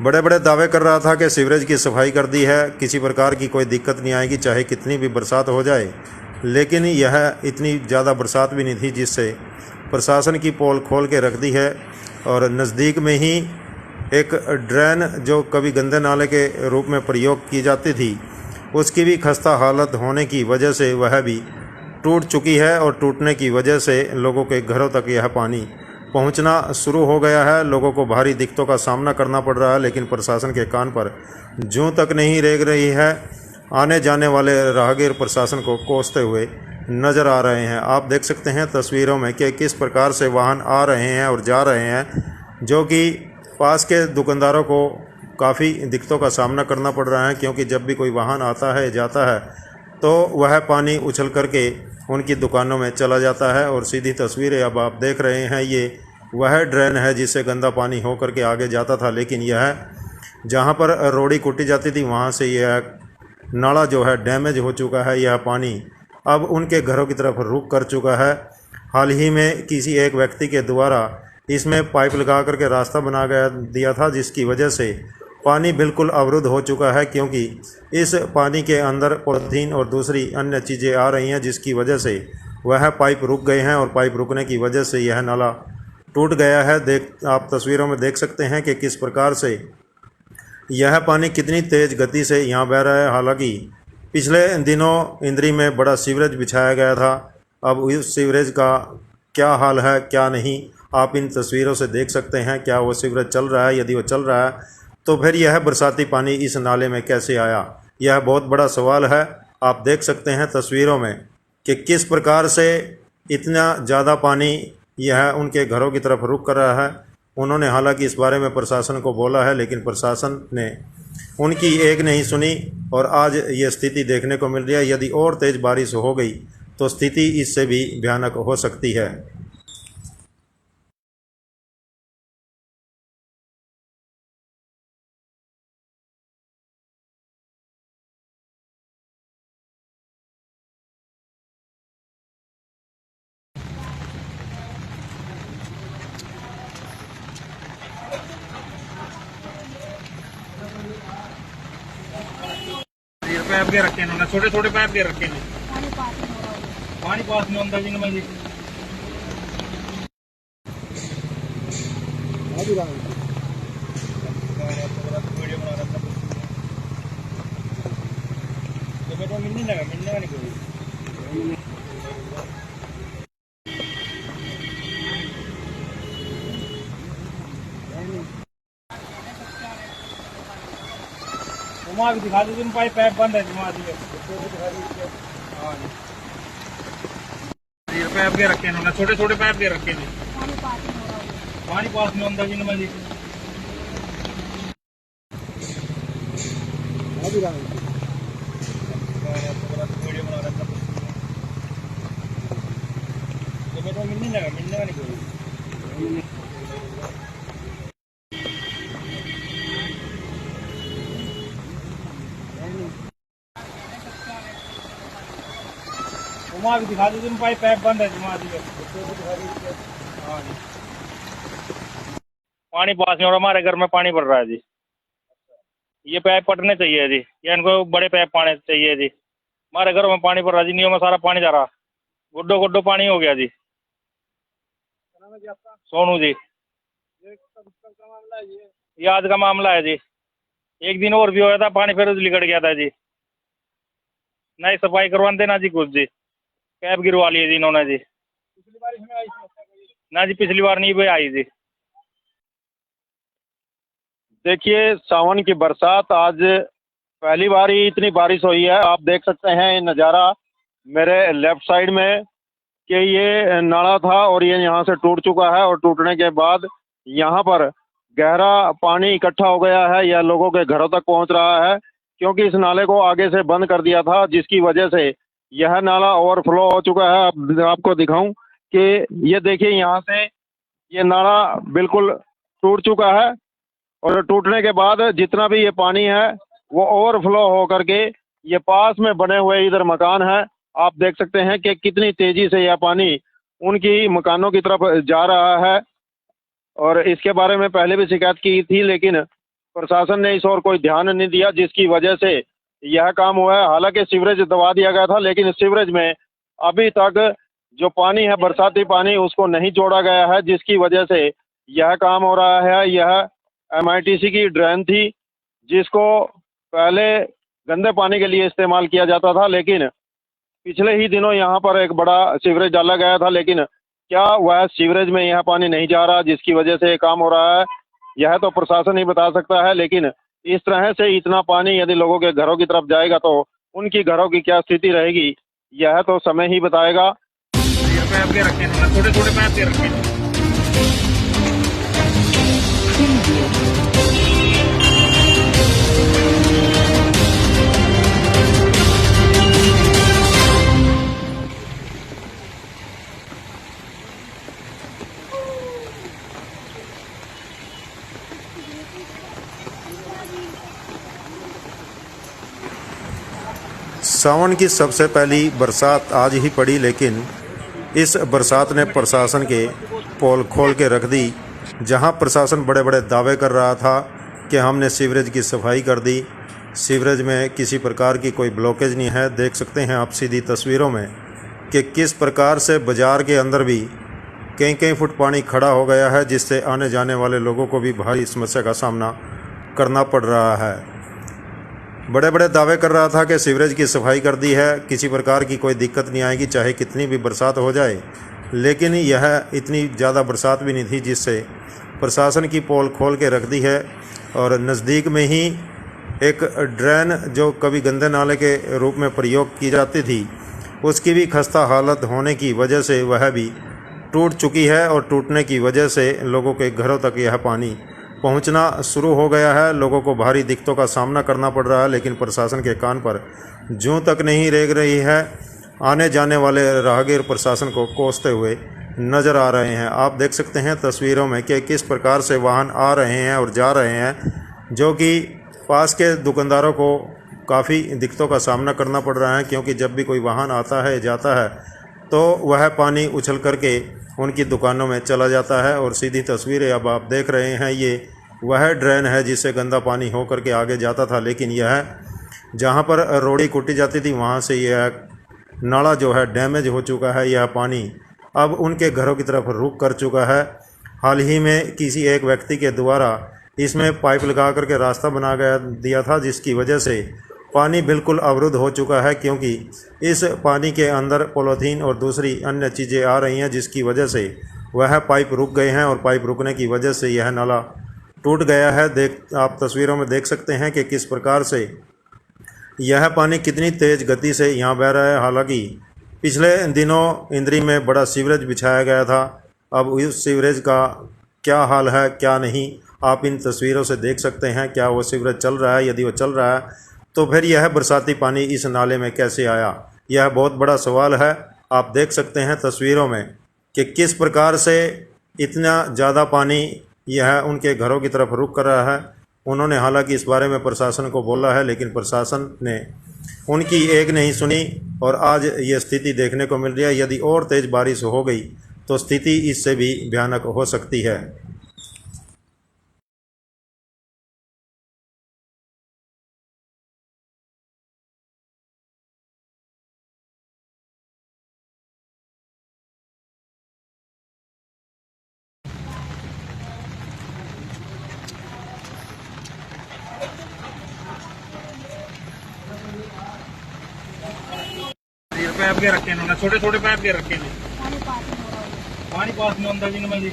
बड़े बड़े दावे कर रहा था कि सीवरेज की सफाई कर दी है, किसी प्रकार की कोई दिक्कत नहीं आएगी, चाहे कितनी भी बरसात हो जाए। लेकिन यह इतनी ज़्यादा बरसात भी नहीं थी, जिससे प्रशासन की पोल खोल के रख दी है। और नज़दीक में ही एक ड्रेन जो कभी गंदे नाले के रूप में प्रयोग की जाती थी, उसकी भी खस्ता हालत होने की वजह से वह भी टूट चुकी है, और टूटने की वजह से लोगों के घरों तक यह पानी पहुंचना शुरू हो गया है। लोगों को भारी दिक्कतों का सामना करना पड़ रहा है, लेकिन प्रशासन के कान पर जूं तक नहीं रेंग रही है। आने जाने वाले राहगीर प्रशासन को कोसते हुए नज़र आ रहे हैं। आप देख सकते हैं तस्वीरों में कि किस प्रकार से वाहन आ रहे हैं और जा रहे हैं, जो कि पास के दुकानदारों को काफ़ी दिक्कतों का सामना करना पड़ रहा है, क्योंकि जब भी कोई वाहन आता है जाता है तो वह पानी उछल करके उनकी दुकानों में चला जाता है। और सीधी तस्वीरें अब आप देख रहे हैं, ये वह ड्रेन है जिससे गंदा पानी हो करके आगे जाता था, लेकिन यह जहां पर रोड़ी कुटी जाती थी वहां से यह नाला जो है डैमेज हो चुका है। यह पानी अब उनके घरों की तरफ रुख कर चुका है। हाल ही में किसी एक व्यक्ति के द्वारा इसमें पाइप लगा करके रास्ता बना दिया था, जिसकी वजह से पानी बिल्कुल अवरुद्ध हो चुका है, क्योंकि इस पानी के अंदर पॉलीथीन और दूसरी अन्य चीज़ें आ रही हैं, जिसकी वजह से वह पाइप रुक गए हैं, और पाइप रुकने की वजह से यह नाला टूट गया है। आप तस्वीरों में देख सकते हैं कि किस प्रकार से यह पानी कितनी तेज़ गति से यहाँ बह रहा है। हालांकि पिछले दिनों इंद्री में बड़ा सीवरेज बिछाया गया था, अब उस सीवरेज का क्या हाल है क्या नहीं, आप इन तस्वीरों से देख सकते हैं। क्या वो सीवरेज चल रहा है? यदि वो चल रहा है तो फिर यह बरसाती पानी इस नाले में कैसे आया, यह बहुत बड़ा सवाल है। आप देख सकते हैं तस्वीरों में कि किस प्रकार से इतना ज़्यादा पानी यह उनके घरों की तरफ रुख कर रहा है। उन्होंने हालांकि इस बारे में प्रशासन को बोला है, लेकिन प्रशासन ने उनकी एक नहीं सुनी, और आज ये स्थिति देखने को मिल रही है। यदि और तेज़ बारिश हो गई तो स्थिति इससे भी भयानक हो सकती है। पैप दे रखे हैं, छोटे छोटे पैप दे रखे हैं। पानी पास नहीं होता जी जी। मिलने का नहीं कोई। वहाँ भी दिखा दीजिए, पाइप पैप बंद है वहाँ दिए। पैप दे रखे हैं, छोटे छोटे पैप दे रखे हैं। पानी पास नहीं होता जी जी। मिलने लगा घुमा भी दिखा दीजिए, पाइप बंद है, घुमा दीजिए। हाँ जी, पानी पास नहीं हो रहा, हमारे घर में पानी पड़ रहा है जी। ये पाइप पटने चाहिए जी, या इनको बड़े पाइप पाने चाहिए जी। हमारे घरों में पानी पड़ रहा है जी, नींव में सारा पानी जा रहा, गुड्डो गुड्डो पानी हो गया जी। सोनू जी, ये आज का मामला है जी। एक दिन और भी होया था, पानी फिर लिकड़ गया था जी। नई सफाई करवा देना जी कुछ जी, कैब गिरवा लिए जी इन्होंने जी। पिछली बार इसमें आई ना जी, पिछली बार नहीं भी आई जी। देखिए, सावन की बरसात आज पहली बार ही इतनी बारिश हुई है। आप देख सकते हैं ये नज़ारा मेरे लेफ्ट साइड में कि ये नाला था और ये यहाँ से टूट चुका है, और टूटने के बाद यहाँ पर गहरा पानी इकट्ठा हो गया है या लोगों के घरों तक पहुँच रहा है, क्योंकि इस नाले को आगे से बंद कर दिया था, जिसकी वजह से यह नाला ओवरफ्लो हो चुका है। अब आपको दिखाऊं कि ये देखिए, यहाँ से ये नाला बिल्कुल टूट चुका है, और टूटने के बाद जितना भी ये पानी है वो ओवरफ्लो हो करके ये पास में बने हुए इधर मकान है। आप देख सकते हैं कि कितनी तेजी से यह पानी उनकी मकानों की तरफ जा रहा है, और इसके बारे में पहले भी शिकायत की थी, लेकिन प्रशासन ने इस ओर कोई ध्यान नहीं दिया, जिसकी वजह से यह काम हुआ है। हालांकि सीवरेज दबा दिया गया था, लेकिन सीवरेज में अभी तक जो पानी है, बरसाती पानी, उसको नहीं जोड़ा गया है, जिसकी वजह से यह काम हो रहा है। यह MITC की ड्रेन थी, जिसको पहले गंदे पानी के लिए इस्तेमाल किया जाता था, लेकिन पिछले ही दिनों यहाँ पर एक बड़ा सीवरेज डाला गया था, लेकिन क्या वह सीवरेज में यह पानी नहीं जा रहा, जिसकी वजह से ये काम हो रहा है, यह तो प्रशासन ही बता सकता है। लेकिन इस तरह से इतना पानी यदि लोगों के घरों की तरफ जाएगा तो उनकी घरों की क्या स्थिति रहेगी, यह तो समय ही बताएगा। छोटे छोटे पैप दे रखे हैं। सावन की सबसे पहली बरसात आज ही पड़ी, लेकिन इस बरसात ने प्रशासन के पोल खोल के रख दी। जहां प्रशासन बड़े बड़े दावे कर रहा था कि हमने सीवरेज की सफाई कर दी, सीवरेज में किसी प्रकार की कोई ब्लॉकेज नहीं है। देख सकते हैं आप सीधी तस्वीरों में कि किस प्रकार से बाज़ार के अंदर भी कई कई फुट पानी खड़ा हो गया है, जिससे आने जाने वाले लोगों को भी भारी समस्या का सामना करना पड़ रहा है। बड़े बड़े दावे कर रहा था कि सीवरेज की सफाई कर दी है, किसी प्रकार की कोई दिक्कत नहीं आएगी, चाहे कितनी भी बरसात हो जाए। लेकिन यह इतनी ज़्यादा बरसात भी नहीं थी, जिससे प्रशासन की पोल खोल के रख दी है। और नज़दीक में ही एक ड्रेन जो कभी गंदे नाले के रूप में प्रयोग की जाती थी, उसकी भी खस्ता हालत होने की वजह से वह भी टूट चुकी है, और टूटने की वजह से लोगों के घरों तक यह पानी पहुंचना शुरू हो गया है। लोगों को भारी दिक्कतों का सामना करना पड़ रहा है, लेकिन प्रशासन के कान पर जूं तक नहीं रेंग रही है। आने जाने वाले राहगीर प्रशासन को कोसते हुए नज़र आ रहे हैं। आप देख सकते हैं तस्वीरों में कि किस प्रकार से वाहन आ रहे हैं और जा रहे हैं, जो कि पास के दुकानदारों को काफ़ी दिक्कतों का सामना करना पड़ रहा है, क्योंकि जब भी कोई वाहन आता है जाता है तो वह पानी उछल करके उनकी दुकानों में चला जाता है। और सीधी तस्वीरें अब आप देख रहे हैं, ये वह ड्रेन है जिससे गंदा पानी हो करके आगे जाता था, लेकिन यह जहाँ पर रोड़ी कुटी जाती थी वहाँ से यह नाला जो है डैमेज हो चुका है। यह पानी अब उनके घरों की तरफ रुख कर चुका है। हाल ही में किसी एक व्यक्ति के द्वारा इसमें पाइप लगा करके रास्ता बना दिया था, जिसकी वजह से पानी बिल्कुल अवरुद्ध हो चुका है, क्योंकि इस पानी के अंदर पॉलीथीन और दूसरी अन्य चीज़ें आ रही हैं, जिसकी वजह से वह पाइप रुक गए हैं, और पाइप रुकने की वजह से यह नाला टूट गया है। आप तस्वीरों में देख सकते हैं कि किस प्रकार से यह पानी कितनी तेज़ गति से यहाँ बह रहा है। हालांकि पिछले दिनों इंद्री में बड़ा सीवरेज बिछाया गया था, अब उस सीवरेज का क्या हाल है क्या नहीं, आप इन तस्वीरों से देख सकते हैं। क्या वो सीवरेज चल रहा है? यदि वो चल रहा है तो फिर यह बरसाती पानी इस नाले में कैसे आया, यह बहुत बड़ा सवाल है। आप देख सकते हैं तस्वीरों में कि किस प्रकार से इतना ज़्यादा पानी यह उनके घरों की तरफ रुख कर रहा है। उन्होंने हालांकि इस बारे में प्रशासन को बोला है, लेकिन प्रशासन ने उनकी एक नहीं सुनी। और आज ये स्थिति देखने को मिल रही है। यदि और तेज़ बारिश हो गई तो स्थिति इससे भी भयानक हो सकती है। पैप के रखे इन्होंने, छोटे छोटे पैप के रखे हैं। पानी पास नहीं होता जी मैं जी।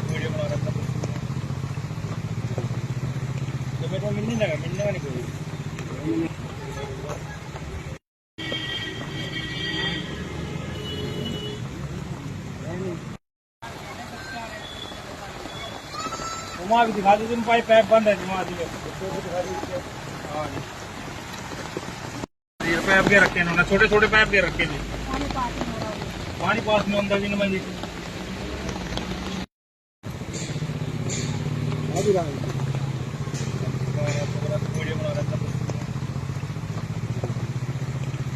वीडियो बना रहा था तो मेरे को मिलने का नहीं कोई। वहाँ भी दिखा दीजिए, पाइप पैप बंद है जी वहाँ जी। हाँ जी, पैप के रखे इन्होंने, छोटे छोटे पैप के रखे जी। पानी पास नहीं होता जी मैं जी। वीडियो बना रहा था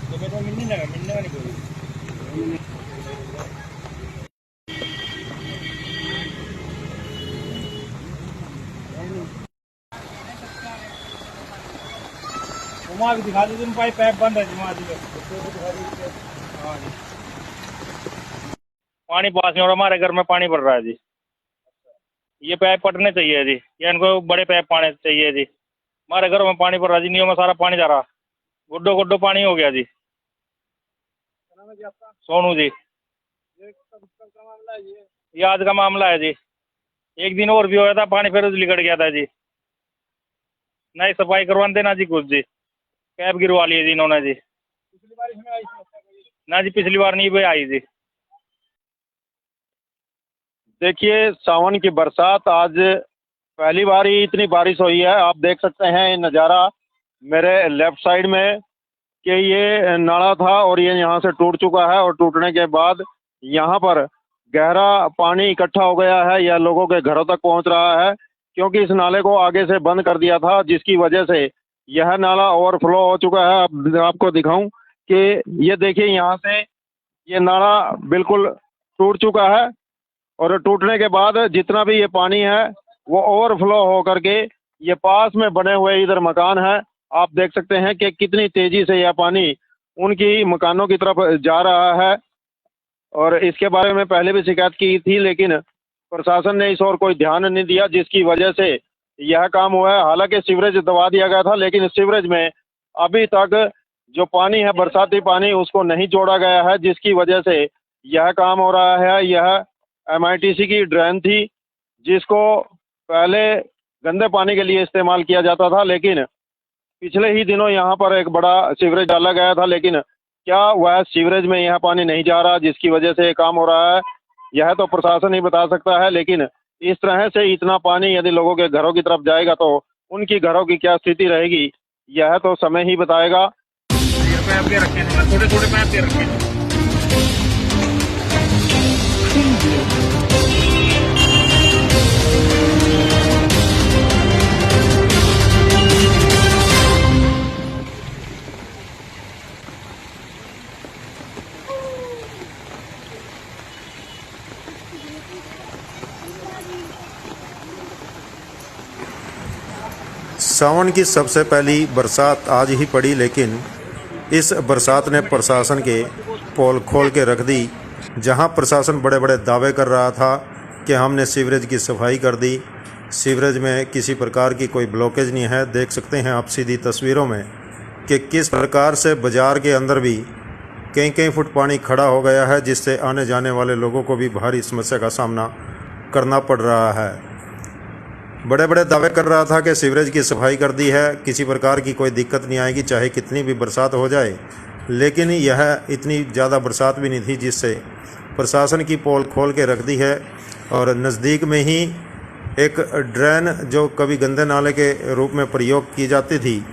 तो मेरे को मिलने का नहीं कोई। वहाँ भी दिखा दीजिए, पाइप पैप बंद है जी वहाँ जी। हाँ जी, पानी पास नहीं हो रहा, हमारे घर में पानी भर रहा है जी। ये पैप पटने चाहिए जी, या इनको बड़े पैप पाने चाहिए जी। हमारे घरों में पानी भर रहा जी, नींव में सारा पानी जा रहा, गुड्डो गुड्डो पानी हो गया जी। सोनू जी, ये आज का मामला है जी। एक दिन और भी होया था, पानी फिर लिकड़ गया था जी। नई सफाई करवा देना जी कुछ जी, कैब गिरवा लिए जी इन्होंने जी। पिछली बार इसमें आई ना जी, पिछली बार नहीं भी आई जी। देखिए, सावन की बरसात आज पहली बार ही इतनी बारिश हुई है। आप देख सकते हैं ये नज़ारा मेरे लेफ्ट साइड में कि ये नाला था और ये यहाँ से टूट चुका है, और टूटने के बाद यहाँ पर गहरा पानी इकट्ठा हो गया है या लोगों के घरों तक पहुँच रहा है, क्योंकि इस नाले को आगे से बंद कर दिया था, जिसकी वजह से यह नाला ओवरफ्लो हो चुका है। अब आपको दिखाऊं कि ये देखिए, यहाँ से ये नाला बिल्कुल टूट चुका है, और टूटने के बाद जितना भी ये पानी है वो ओवरफ्लो हो करके ये पास में बने हुए इधर मकान है। आप देख सकते हैं कि कितनी तेजी से यह पानी उनकी मकानों की तरफ जा रहा है, और इसके बारे में पहले भी शिकायत की थी, लेकिन प्रशासन ने इस ओर कोई ध्यान नहीं दिया, जिसकी वजह से यह काम हुआ है। हालांकि सीवरेज दबा दिया गया था, लेकिन सीवरेज में अभी तक जो पानी है, बरसाती पानी, उसको नहीं जोड़ा गया है, जिसकी वजह से यह काम हो रहा है। यह MITC की ड्रेन थी, जिसको पहले गंदे पानी के लिए इस्तेमाल किया जाता था, लेकिन पिछले ही दिनों यहाँ पर एक बड़ा सीवरेज डाला गया था, लेकिन क्या वह सीवरेज में यह पानी नहीं जा रहा, जिसकी वजह से ये काम हो रहा है, यह तो प्रशासन ही बता सकता है। लेकिन इस तरह से इतना पानी यदि लोगों के घरों की तरफ जाएगा तो उनकी घरों की क्या स्थिति रहेगी, यह तो समय ही बताएगा। पैप के रखे हैं, छोटे छोटे पैप के रखे हैं। सावन की सबसे पहली बरसात आज ही पड़ी, लेकिन इस बरसात ने प्रशासन के पोल खोल के रख दी। जहां प्रशासन बड़े बड़े दावे कर रहा था कि हमने सीवरेज की सफाई कर दी, सीवरेज में किसी प्रकार की कोई ब्लॉकेज नहीं है। देख सकते हैं आप सीधी तस्वीरों में कि किस प्रकार से बाज़ार के अंदर भी कई कई फुट पानी खड़ा हो गया है, जिससे आने जाने वाले लोगों को भी भारी समस्या का सामना करना पड़ रहा है। बड़े बड़े दावे कर रहा था कि सीवरेज की सफाई कर दी है, किसी प्रकार की कोई दिक्कत नहीं आएगी, चाहे कितनी भी बरसात हो जाए। लेकिन यह इतनी ज़्यादा बरसात भी नहीं थी, जिससे प्रशासन की पोल खोल के रख दी है। और नज़दीक में ही एक ड्रेन जो कभी गंदे नाले के रूप में प्रयोग की जाती थी,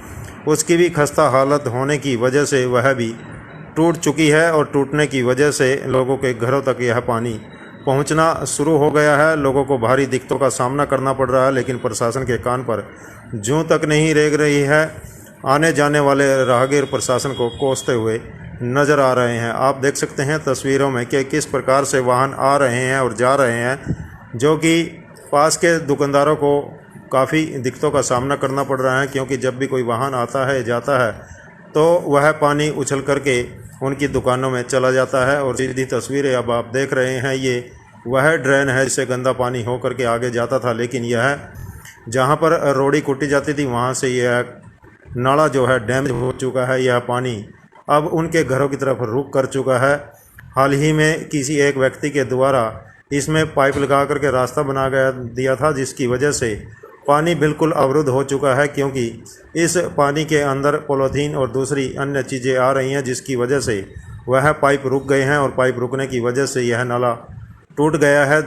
उसकी भी खस्ता हालत होने की वजह से वह भी टूट चुकी है, और टूटने की वजह से लोगों के घरों तक यह पानी पहुंचना शुरू हो गया है। लोगों को भारी दिक्कतों का सामना करना पड़ रहा है, लेकिन प्रशासन के कान पर जूं तक नहीं रेंग रही है। आने जाने वाले राहगीर प्रशासन को कोसते हुए नज़र आ रहे हैं। आप देख सकते हैं तस्वीरों में कि किस प्रकार से वाहन आ रहे हैं और जा रहे हैं, जो कि पास के दुकानदारों को काफ़ी दिक्कतों का सामना करना पड़ रहा है, क्योंकि जब भी कोई वाहन आता है जाता है तो वह पानी उछल करके उनकी दुकानों में चला जाता है। और सीधी तस्वीरें अब आप देख रहे हैं, ये वह ड्रेन है जिससे गंदा पानी हो करके आगे जाता था, लेकिन यह जहाँ पर रोड़ी कुटी जाती थी वहाँ से यह नाला जो है डैमेज हो चुका है। यह पानी अब उनके घरों की तरफ रुख कर चुका है। हाल ही में किसी एक व्यक्ति के द्वारा इसमें पाइप लगा करके रास्ता बना दिया था, जिसकी वजह से पानी बिल्कुल अवरुद्ध हो चुका है, क्योंकि इस पानी के अंदर पॉलीथीन और दूसरी अन्य चीज़ें आ रही हैं, जिसकी वजह से वह पाइप रुक गए हैं और पाइप रुकने की वजह से यह नाला टूट गया है।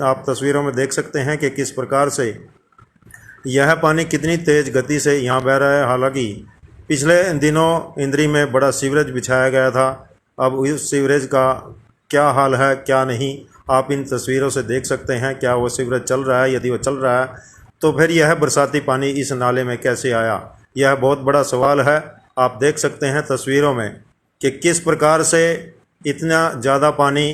आप तस्वीरों में देख सकते हैं कि किस प्रकार से यह पानी कितनी तेज़ गति से यहाँ बह रहा है। हालांकि पिछले दिनों इंद्री में बड़ा सीवरेज बिछाया गया था। अब उस सीवरेज का क्या हाल है क्या नहीं, आप इन तस्वीरों से देख सकते हैं। क्या वो सीवरेज चल रहा है? यदि वो चल रहा है तो फिर यह बरसाती पानी इस नाले में कैसे आया, यह बहुत बड़ा सवाल है। आप देख सकते हैं तस्वीरों में कि किस प्रकार से इतना ज़्यादा पानी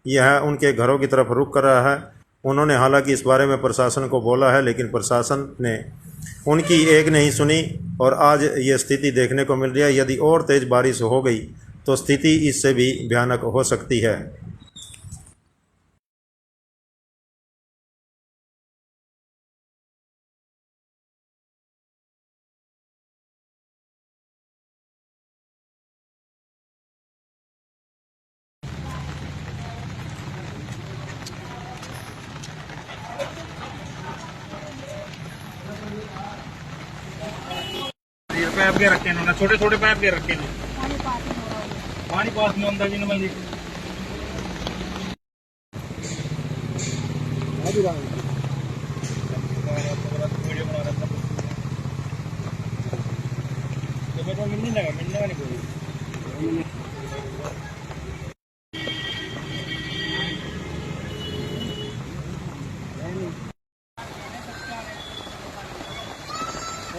यह उनके घरों की तरफ रुख कर रहा है। उन्होंने हालांकि इस बारे में प्रशासन को बोला है, लेकिन प्रशासन ने उनकी एक नहीं सुनी और आज ये स्थिति देखने को मिल रही है। यदि और तेज़ बारिश हो गई तो स्थिति इससे भी भयानक हो सकती है। पैप के रखे इन्होंने, छोटे छोटे पैप के रखे ने, पानी पास नहीं होता जी मैं जी। मिलने का नहीं कोई।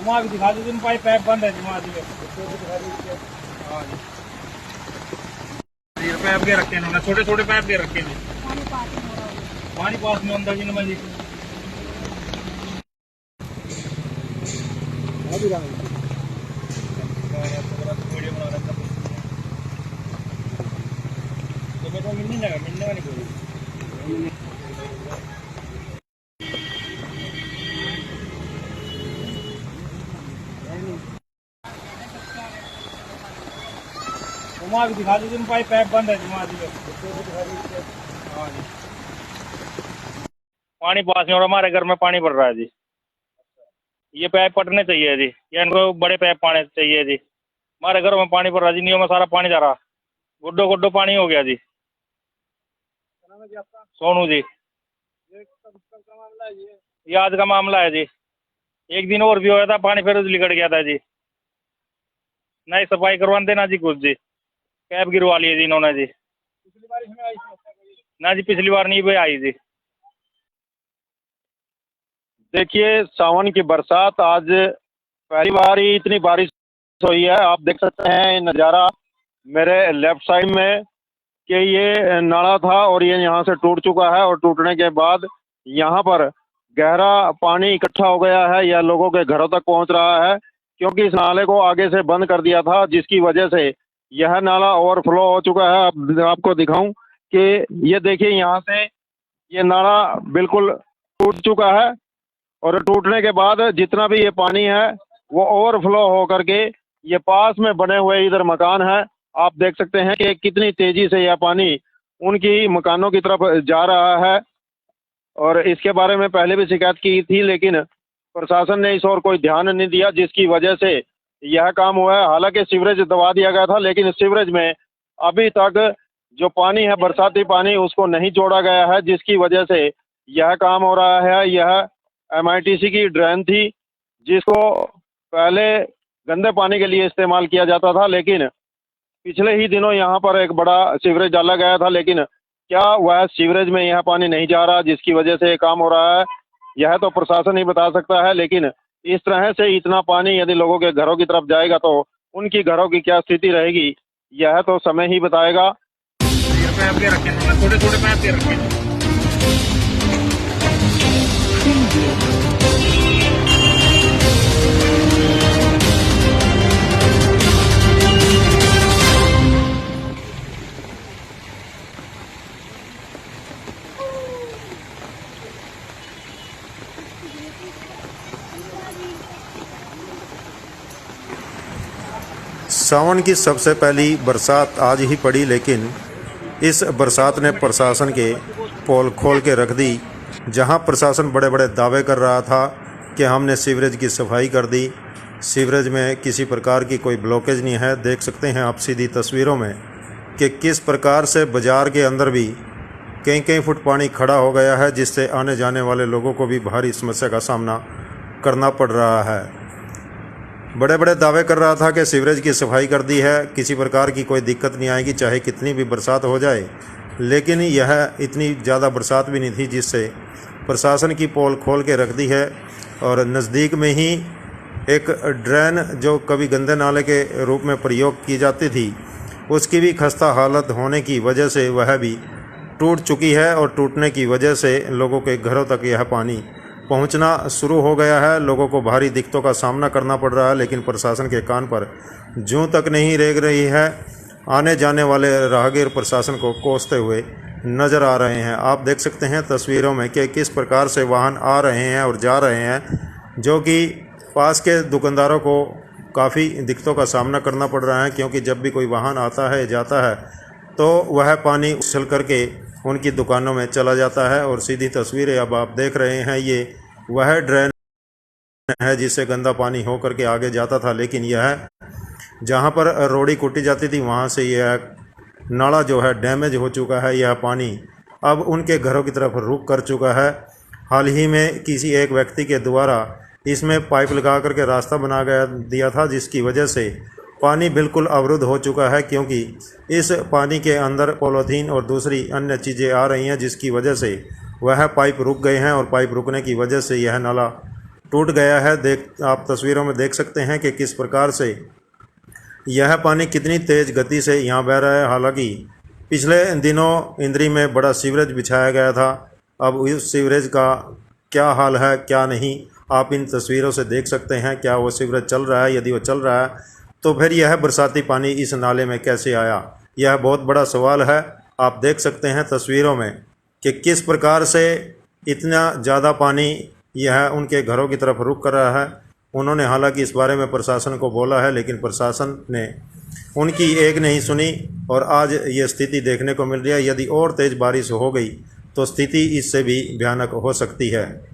वहाँ भी दिखा दो, पाइप पैप बंद है वहाँ जी। हाँ जी, पैप के रखे इन्होंने, छोटे छोटे पैप के रखे ने, पानी पास नहीं होता जी मैं जी। मिलने का नहीं कोई। वहाँ भी दिखा दो, पाइप पैप बंद है वहाँ जी। हाँ जी, पानी पास नहीं हो रहा, हमारे घर में पानी भर रहा है जी। ये पैप पटने चाहिए जी, या इनको बड़े पैप पाने चाहिए जी। हमारे घरों में पानी भर रहा जी, नींव में सारा पानी जा रहा, गुड्डो गुड्डो पानी हो गया जी। सोनू जी, ये आज का मामला है जी। एक दिन और भी होया था, पानी फिर लिकड़ गया था जी। नहीं सफाई करवाते ना जी कुछ जी, कैब गिरवा लिए जी इन्होंने जी। पिछली बार इसमें आई ना जी, पिछली बार नहीं भी आई जी। देखिए सावन की बरसात, आज पहली बार ही इतनी बारिश हुई है। आप देख सकते हैं नज़ारा मेरे लेफ्ट साइड में कि ये नाला था और ये यहाँ से टूट चुका है, और टूटने के बाद यहाँ पर गहरा पानी इकट्ठा हो गया है या लोगों के घरों तक पहुँच रहा है, क्योंकि इस नाले को आगे से बंद कर दिया था, जिसकी वजह से यह नाला ओवरफ्लो हो चुका है। अब आपको दिखाऊं कि ये देखिए, यहाँ से ये नाला बिल्कुल टूट चुका है, और टूटने के बाद जितना भी ये पानी है वो ओवरफ्लो हो करके ये पास में बने हुए इधर मकान है। आप देख सकते हैं कि कितनी तेजी से यह पानी उनकी मकानों की तरफ जा रहा है, और इसके बारे में पहले भी शिकायत की थी, लेकिन प्रशासन ने इस ओर कोई ध्यान नहीं दिया, जिसकी वजह से यह काम हुआ है। हालांकि सीवरेज दबा दिया गया था, लेकिन सीवरेज में अभी तक जो पानी है, बरसाती पानी, उसको नहीं जोड़ा गया है, जिसकी वजह से यह काम हो रहा है। यह MITC की ड्रेन थी, जिसको पहले गंदे पानी के लिए इस्तेमाल किया जाता था, लेकिन पिछले ही दिनों यहाँ पर एक बड़ा सीवरेज डाला गया था, लेकिन क्या वह सीवरेज में यह पानी नहीं जा रहा जिसकी वजह से ये काम हो रहा है? यह तो प्रशासन ही बता सकता है, लेकिन इस तरह से इतना पानी यदि लोगों के घरों की तरफ जाएगा तो उनकी घरों की क्या स्थिति रहेगी, यह तो समय ही बताएगा। पैप के रखे हैं, छोटे छोटे पैप के रखे हैं। सावन की सबसे पहली बरसात आज ही पड़ी, लेकिन इस बरसात ने प्रशासन के पोल खोल के रख दी। जहां प्रशासन बड़े बड़े दावे कर रहा था कि हमने सीवरेज की सफाई कर दी, सीवरेज में किसी प्रकार की कोई ब्लॉकेज नहीं है। देख सकते हैं आप सीधी तस्वीरों में कि किस प्रकार से बाज़ार के अंदर भी कई कई फुट पानी खड़ा हो गया है, जिससे आने जाने वाले लोगों को भी भारी समस्या का सामना करना पड़ रहा है। बड़े बड़े दावे कर रहा था कि सीवरेज की सफाई कर दी है, किसी प्रकार की कोई दिक्कत नहीं आएगी चाहे कितनी भी बरसात हो जाए, लेकिन यह इतनी ज़्यादा बरसात भी नहीं थी जिससे प्रशासन की पोल खोल के रख दी है। और नज़दीक में ही एक ड्रेन जो कभी गंदे नाले के रूप में प्रयोग की जाती थी, उसकी भी खस्ता हालत होने की वजह से वह भी टूट चुकी है और टूटने की वजह से लोगों के घरों तक यह पानी पहुंचना शुरू हो गया है। लोगों को भारी दिक्कतों का सामना करना पड़ रहा है, लेकिन प्रशासन के कान पर जूं तक नहीं रेंग रही है। आने जाने वाले राहगीर प्रशासन को कोसते हुए नज़र आ रहे हैं। आप देख सकते हैं तस्वीरों में कि किस प्रकार से वाहन आ रहे हैं और जा रहे हैं, जो कि पास के दुकानदारों को काफ़ी दिक्कतों का सामना करना पड़ रहा है, क्योंकि जब भी कोई वाहन आता है जाता है तो वह पानी उछल करके उनकी दुकानों में चला जाता है। और सीधी तस्वीरें अब आप देख रहे हैं, ये वह ड्रेन है जिससे गंदा पानी हो करके आगे जाता था, लेकिन यह जहां पर रोड़ी कुटी जाती थी वहां से यह नाला जो है डैमेज हो चुका है। यह पानी अब उनके घरों की तरफ रुख कर चुका है। हाल ही में किसी एक व्यक्ति के द्वारा इसमें पाइप लगा करके रास्ता बना दिया था, जिसकी वजह से पानी बिल्कुल अवरुद्ध हो चुका है, क्योंकि इस पानी के अंदर पॉलीथीन और दूसरी अन्य चीज़ें आ रही हैं, जिसकी वजह से वह पाइप रुक गए हैं और पाइप रुकने की वजह से यह नाला टूट गया है। आप तस्वीरों में देख सकते हैं कि किस प्रकार से यह पानी कितनी तेज़ गति से यहाँ बह रहा है। हालांकि पिछले दिनों इंद्री में बड़ा सीवरेज बिछाया गया था, अब उस सीवरेज का क्या हाल है क्या नहीं, आप इन तस्वीरों से देख सकते हैं। क्या वो सीवरेज चल रहा है? यदि वो चल रहा है तो फिर यह बरसाती पानी इस नाले में कैसे आया, यह बहुत बड़ा सवाल है। आप देख सकते हैं तस्वीरों में कि किस प्रकार से इतना ज़्यादा पानी यह उनके घरों की तरफ रुख कर रहा है। उन्होंने हालांकि इस बारे में प्रशासन को बोला है, लेकिन प्रशासन ने उनकी एक नहीं सुनी और आज ये स्थिति देखने को मिल रही है। यदि और तेज़ बारिश हो गई तो स्थिति इससे भी भयानक हो सकती है।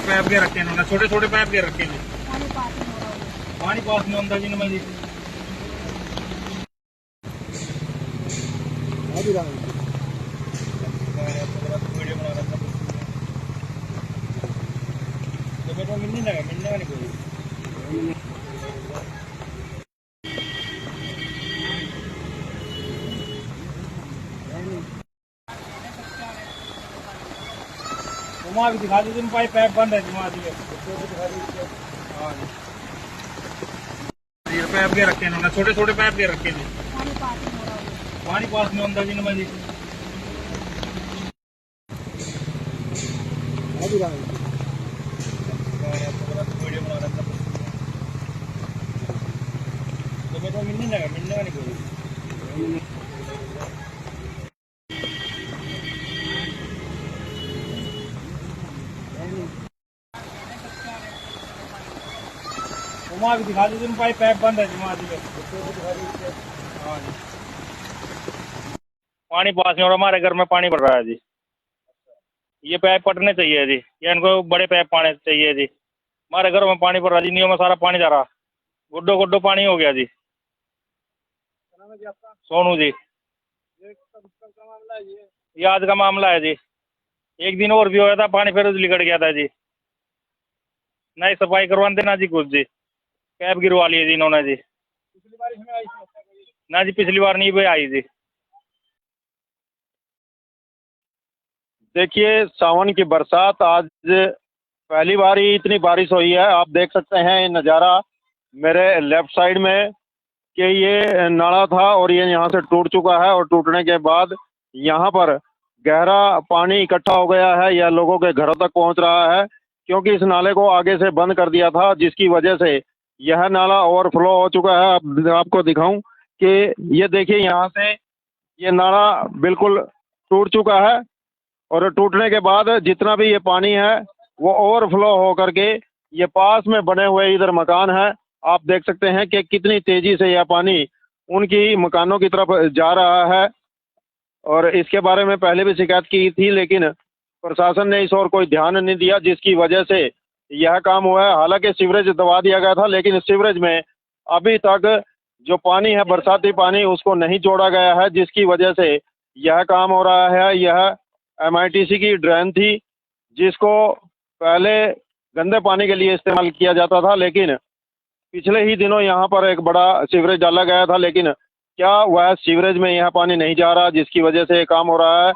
पैप के रखे हैं, छोटे छोटे पैप के रखे हैं। पानी पास में अंदर जी जी वीडियो बना रहा था, तो मेरे को मिलने का नहीं कोई। वहाँ भी दिखा दीजिए, पाइप पैप बंद है वहाँ दिए। हाँ जी, पैप के रखे हैं, छोटे छोटे पैप के रखे हैं। पानी पास में अंदर जी जी वीडियो बना रहा था, तो मेरे को मिलने का नहीं कोई। वहाँ भी दिखा दीजिए, पाइप पैप बंद है वहाँ दिए। हाँ जी, पानी पास में और हमारे घर में पानी भर रहा है जी। ये पैप पटने चाहिए जी, या इनको बड़े पैप पाने चाहिए जी। हमारे घरों में पानी पड़ रहा जी, नींव में सारा पानी जा रहा, गुड्डो गुड्डो पानी हो गया जी। सोनू जी, ये आज का मामला है जी। एक दिन और भी होया था, पानी फिर लिकड़ गया था जी। नहीं सफाई करवाते ना जी कुछ जी, कैब गिरवा ली है जी इन्होंने जी। पिछली बार इसमें आई ना जी, पिछली बार नहीं भी आई जी। देखिए सावन की बरसात आज पहली बार ही इतनी बारिश हुई है। आप देख सकते हैं ये नज़ारा मेरे लेफ्ट साइड में कि ये नाला था और ये यहाँ से टूट चुका है और टूटने के बाद यहाँ पर गहरा पानी इकट्ठा हो गया है, यह लोगों के घरों तक पहुँच रहा है क्योंकि इस नाले को आगे से बंद कर दिया था, जिसकी वजह से यह नाला ओवरफ्लो हो चुका है। अब आपको दिखाऊं कि ये देखिए यहाँ से ये नाला बिल्कुल टूट चुका है और टूटने के बाद जितना भी ये पानी है वो ओवरफ्लो हो करके ये पास में बने हुए इधर मकान है। आप देख सकते हैं कि कितनी तेजी से यह पानी उनकी मकानों की तरफ जा रहा है और इसके बारे में पहले भी शिकायत की थी, लेकिन प्रशासन ने इस ओर कोई ध्यान नहीं दिया, जिसकी वजह से यह काम हुआ है। हालांकि सीवरेज दबा दिया गया था, लेकिन सीवरेज में अभी तक जो पानी है, बरसाती पानी, उसको नहीं जोड़ा गया है, जिसकी वजह से यह काम हो रहा है। यह MITC की ड्रेन थी, जिसको पहले गंदे पानी के लिए इस्तेमाल किया जाता था, लेकिन पिछले ही दिनों यहाँ पर एक बड़ा सीवरेज डाला गया था, लेकिन क्या वह सीवरेज में यह पानी नहीं जा रहा, जिसकी वजह से ये काम हो रहा है,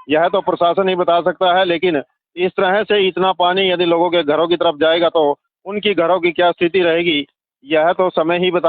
यह तो प्रशासन ही बता सकता है। लेकिन इस तरह से इतना पानी यदि लोगों के घरों की तरफ जाएगा तो उनकी घरों की क्या स्थिति रहेगी, यह तो समय ही बता